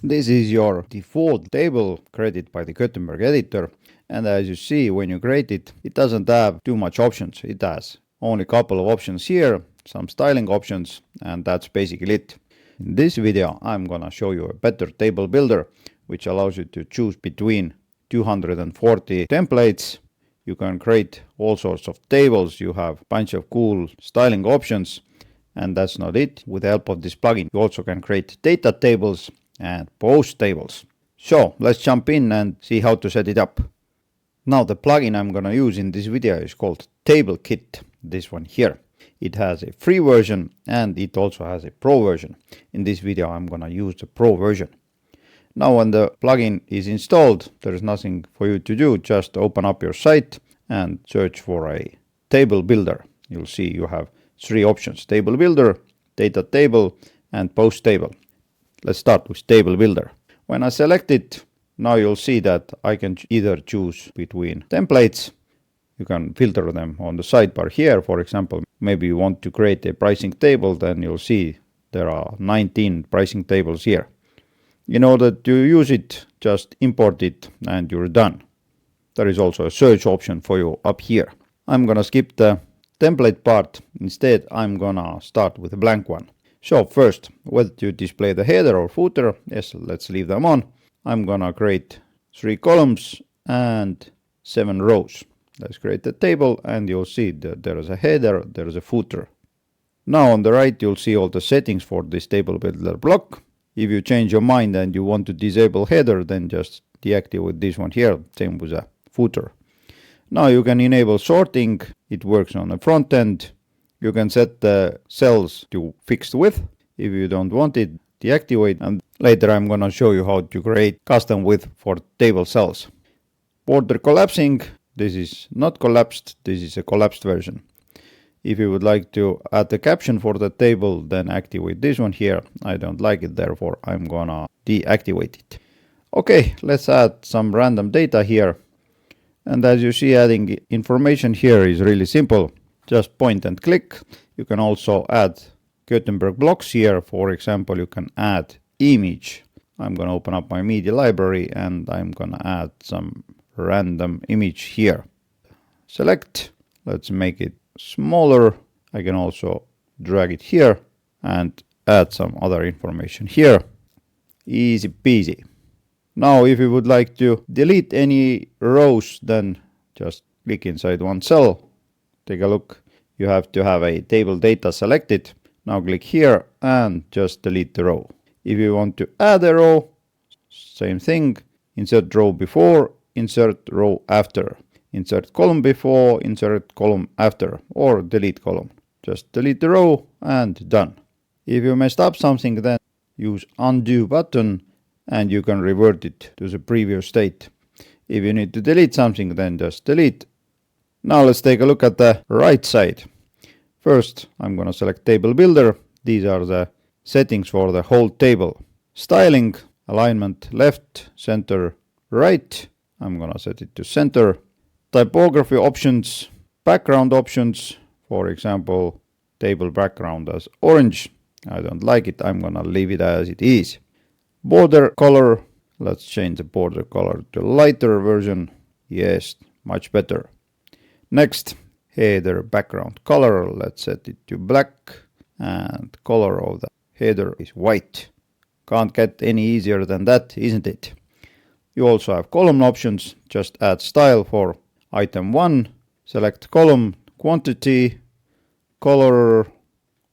This is your default table created by the Gutenberg editor. And as you see, when you create it, it doesn't have too much options. It has only a couple of options here, some styling options, and that's basically it. In this video, I'm gonna show you a better table builder, which allows you to choose between 240 templates. You can create all sorts of tables. You have a bunch of cool styling options. And that's not it. With the help of this plugin, you also can create data tables and post tables. So let's jump in and see how to set it up. Now the plugin I'm gonna use in this video is called TableKit, this one here. It has a free version and it also has a pro version. In this video I'm gonna use the pro version. Now when the plugin is installed, there is nothing for you to do. Just open up your site and search for a table builder. You'll see you have three options: table builder, data table, and post table. Let's start with table builder. When I select it, now you'll see that I can either choose between templates. You can filter them on the sidebar here. For example, maybe you want to create a pricing table, then you'll see there are 19 pricing tables here. In order to use it, just import it and you're done. There is also a search option for you up here. I'm gonna skip the template part. Instead, I'm gonna start with a blank one. So first, whether to display the header or footer, yes, let's leave them on. I'm gonna create 3 columns and 7 rows. Let's create the table and you'll see that there is a header, there is a footer. Now on the right, you'll see all the settings for this table builder block. If you change your mind and you want to disable header, then just deactivate this one here, same with a footer. Now you can enable sorting. It works on the front end. You can set the cells to fixed width. If you don't want it, deactivate. And later I'm gonna show you how to create custom width for table cells. Border collapsing. This is not collapsed. This is a collapsed version. If you would like to add the caption for the table, then activate this one here. I don't like it, therefore I'm gonna deactivate it. Okay, let's add some random data here. And as you see, adding information here is really simple. Just point and click. You can also add Gutenberg blocks here. For example, you can add image. I'm gonna open up my media library and I'm gonna add some random image here. Select. Let's make it smaller. I can also drag it here and add some other information here. Easy peasy. Now if you would like to delete any rows, then just click inside one cell. Take a look. You have to have a table data selected. Now click here and just delete the row. If you want to add a row, same thing. Insert row before, insert row after. Insert column before, insert column after, or delete column. Just delete the row and done. If you messed up something, then use undo button and you can revert it to the previous state. If you need to delete something, then just delete. Now let's take a look at the right side. First, I'm gonna select table builder. These are the settings for the whole table. Styling, alignment left, center, right. I'm gonna set it to center. Typography options, background options, for example, table background as orange. I don't like it. I'm gonna leave it as it is. Border color. Let's change the border color to lighter version. Yes, much better. Next, header background color. Let's set it to black and color of the header is white. Can't get any easier than that, isn't it? You also have column options. Just add style for item 1, select column, quantity, color,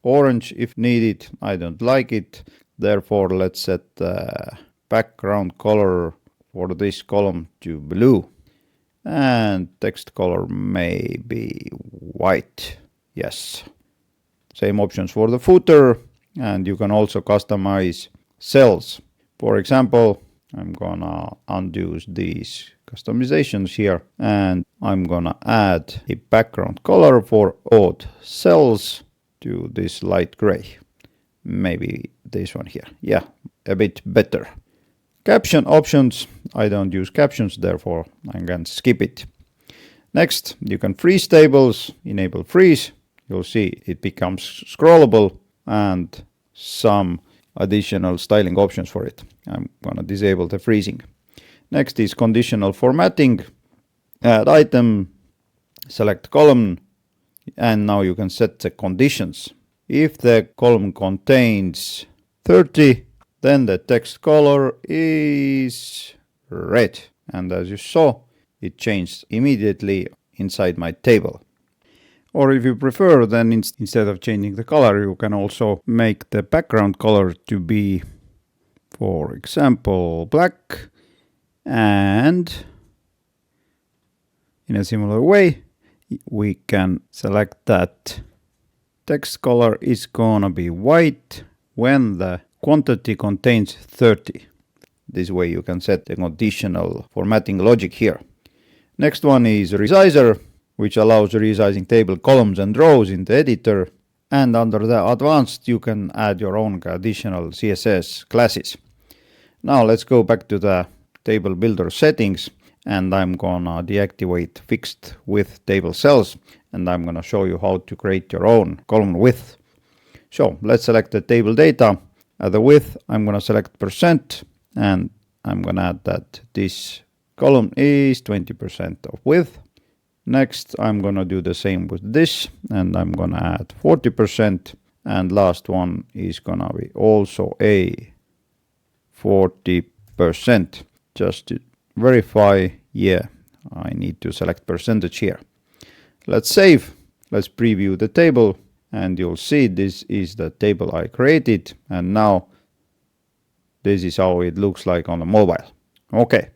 orange if needed. I don't like it. Therefore, let's set the background color for this column to blue. And text color may be white. Yes. Same options for the footer. And you can also customize cells. For example, I'm gonna undo these customizations here and I'm gonna add a background color for odd cells to this light gray. Maybe this one here. Yeah, a bit better. Caption options. I don't use captions, therefore I'm gonna skip it. Next, you can freeze tables, enable freeze. You'll see it becomes scrollable and some additional styling options for it. I'm gonna disable the freezing. Next is conditional formatting. Add item, select column, and now you can set the conditions. If the column contains 30, then the text color is red. And as you saw, it changed immediately inside my table. Or if you prefer, then instead of changing the color, you can also make the background color to be, for example, black. And in a similar way, we can select that text color is gonna be white when the quantity contains 30. This way you can set the conditional formatting logic here. Next one is resizer, which allows resizing table columns and rows in the editor. And under the advanced, you can add your own additional CSS classes. Now let's go back to the table builder settings, and I'm gonna deactivate fixed width table cells, and I'm gonna show you how to create your own column width. So let's select the table data. At the width, I'm gonna select %, and I'm gonna add that this column is 20% of width. Next, I'm gonna do the same with this, and I'm gonna add 40%, and last one is gonna be also a 40%. Just to verify, yeah, I need to select percentage here. Let's save. Let's preview the table, and you'll see this is the table I created, and now this is how it looks like on the mobile. Okay.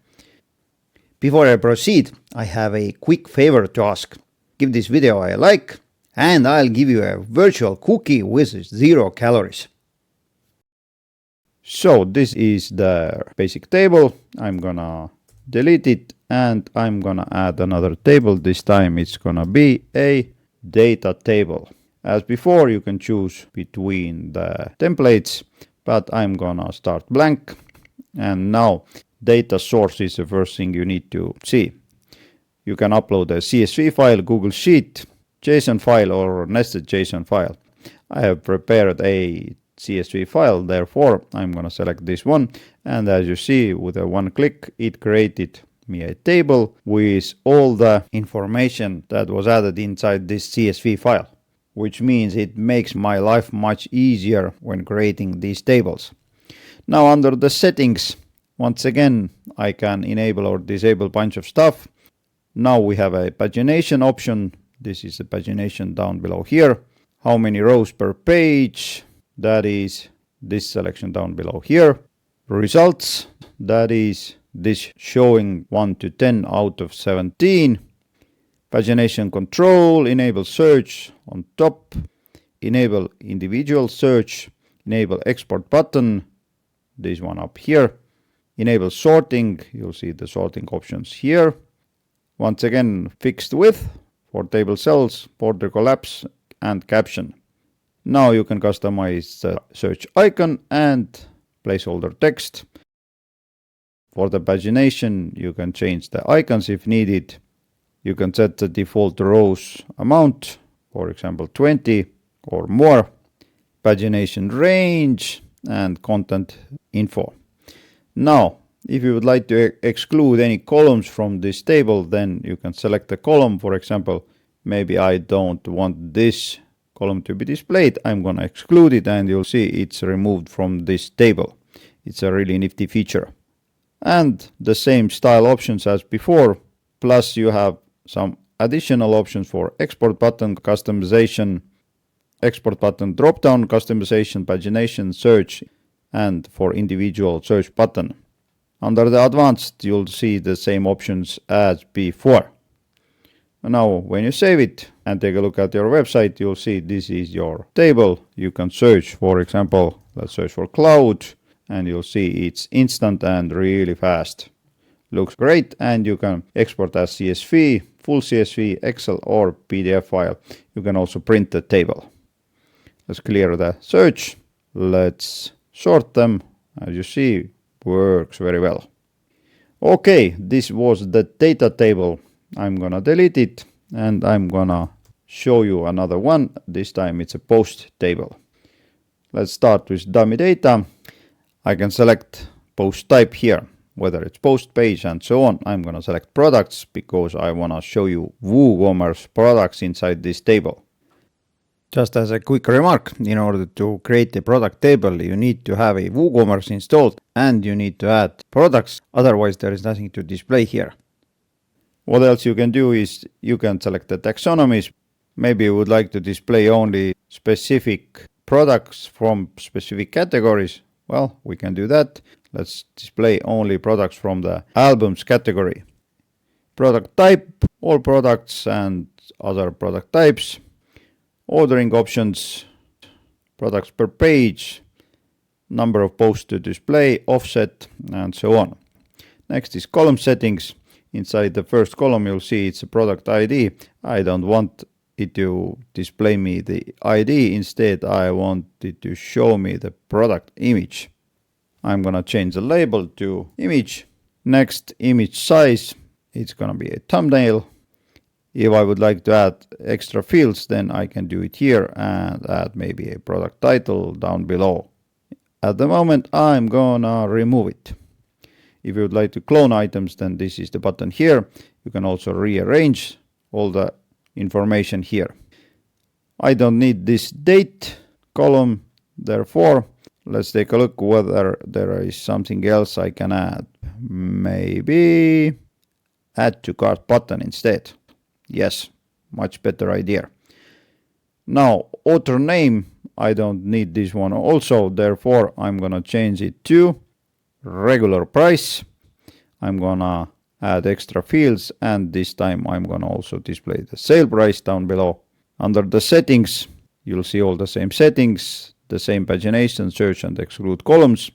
Before I proceed, I have a quick favor to ask. Give this video a like, and I'll give you a virtual cookie with 0 calories. So this is the basic table. I'm gonna delete it, and I'm gonna add another table. This time it's gonna be a data table. As before, you can choose between the templates, but I'm gonna start blank. And now data source is the first thing you need to see. You can upload a CSV file, Google Sheet, JSON file, or nested JSON file. I have prepared a CSV file, therefore I'm gonna select this one, and as you see, with a one click it created me a table with all the information that was added inside this CSV file, which means it makes my life much easier when creating these tables. Now under the settings, once again I can enable or disable a bunch of stuff. Now we have a pagination option. This is the pagination down below here. How many rows per page? That is this selection down below here. Results, that is this showing 1 to 10 out of 17. Pagination control, enable search on top, enable individual search, enable export button, this one up here, enable sorting, you'll see the sorting options here. Once again, fixed width for table cells, border collapse, and caption. Now you can customize the search icon and placeholder text. For the pagination, you can change the icons if needed. You can set the default rows amount, for example 20 or more, pagination range, and content info. Now, if you would like to exclude any columns from this table, then you can select a column. For example, maybe I don't want this column to be displayed. I'm going to exclude it, and you'll see it's removed from this table. It's a really nifty feature. And the same style options as before, plus you have some additional options for export button customization, export button drop-down customization, pagination, search, and for individual search button. Under the advanced, you'll see the same options as before. Now, when you save it and take a look at your website, you'll see this is your table. You can search, for example, let's search for cloud, and you'll see it's instant and really fast. Looks great, and you can export as CSV, full CSV, Excel, or PDF file. You can also print the table. Let's clear the search. Let's sort them. As you see, works very well. Okay, this was the data table. I'm gonna delete it, and I'm gonna show you another one. This time it's a post table. Let's start with dummy data. I can select post type here, whether it's post, page, and so on. I'm going to select products because I want to show you WooCommerce products inside this table. Just as a quick remark, in order to create a product table, you need to have a WooCommerce installed and you need to add products. Otherwise, there is nothing to display here. What else you can do is you can select the taxonomies. Maybe you would like to display only specific products from specific categories. Well, we can do that. Let's display only products from the albums category. Product type, all products and other product types. Ordering options, products per page, number of posts to display, offset, and so on. Next is column settings. Inside the first column, you'll see it's a product ID. I don't want it to display me the ID. Instead, I want it to show me the product image. I'm going to change the label to image. Next, image size. It's going to be a thumbnail. If I would like to add extra fields, then I can do it here and add maybe a product title down below. At the moment, I'm gonna remove it. If you would like to clone items, then this is the button here. You can also rearrange all the information here. I don't need this date column, therefore, let's take a look whether there is something else I can add. Maybe add to cart button instead. Yes, much better idea. Now, author name, I don't need this one also, therefore I'm gonna change it to regular price. I'm gonna add extra fields and this time I'm gonna also display the sale price down below. Under the settings, you'll see all the same settings, the same pagination, search and exclude columns.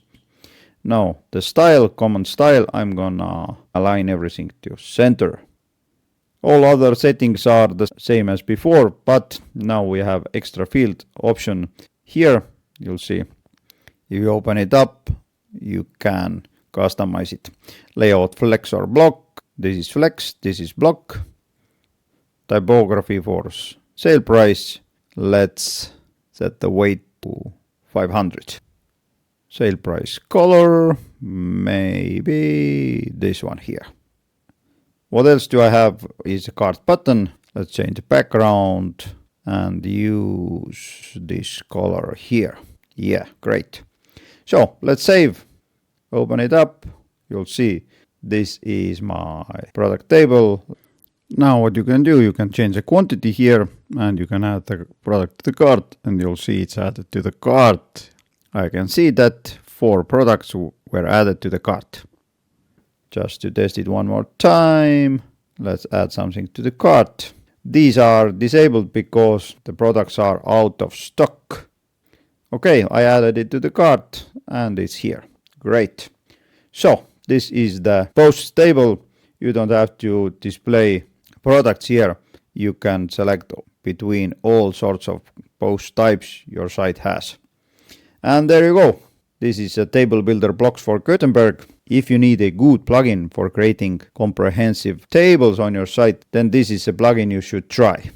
Now, the style, common style, I'm gonna align everything to center. All other settings are the same as before, but now we have extra field option here. You'll see if you open it up, you can customize it. Layout flex or block. This is flex, this is block. Typography for sale price. Let's set the weight to 500. Sale price color, maybe this one here. What else do I have is a cart button. Let's change the background and use this color here. Yeah, great. So let's save, open it up. You'll see this is my product table. Now what you can do, you can change the quantity here and you can add the product to the cart and you'll see it's added to the cart. I can see that 4 products were added to the cart. Just to test it one more time, let's add something to the cart. These are disabled because the products are out of stock. Okay, I added it to the cart and it's here. Great. So this is the posts table. You don't have to display products here. You can select between all sorts of post types your site has. And there you go. This is a table builder blocks for Gutenberg. If you need a good plugin for creating comprehensive tables on your site, then this is a plugin you should try.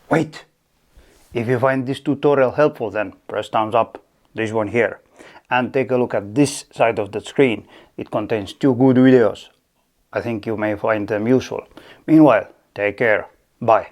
Wait! If you find this tutorial helpful, then press thumbs up, this one here. And take a look at this side of the screen. It contains 2 good videos. I think you may find them useful. Meanwhile, take care. Bye.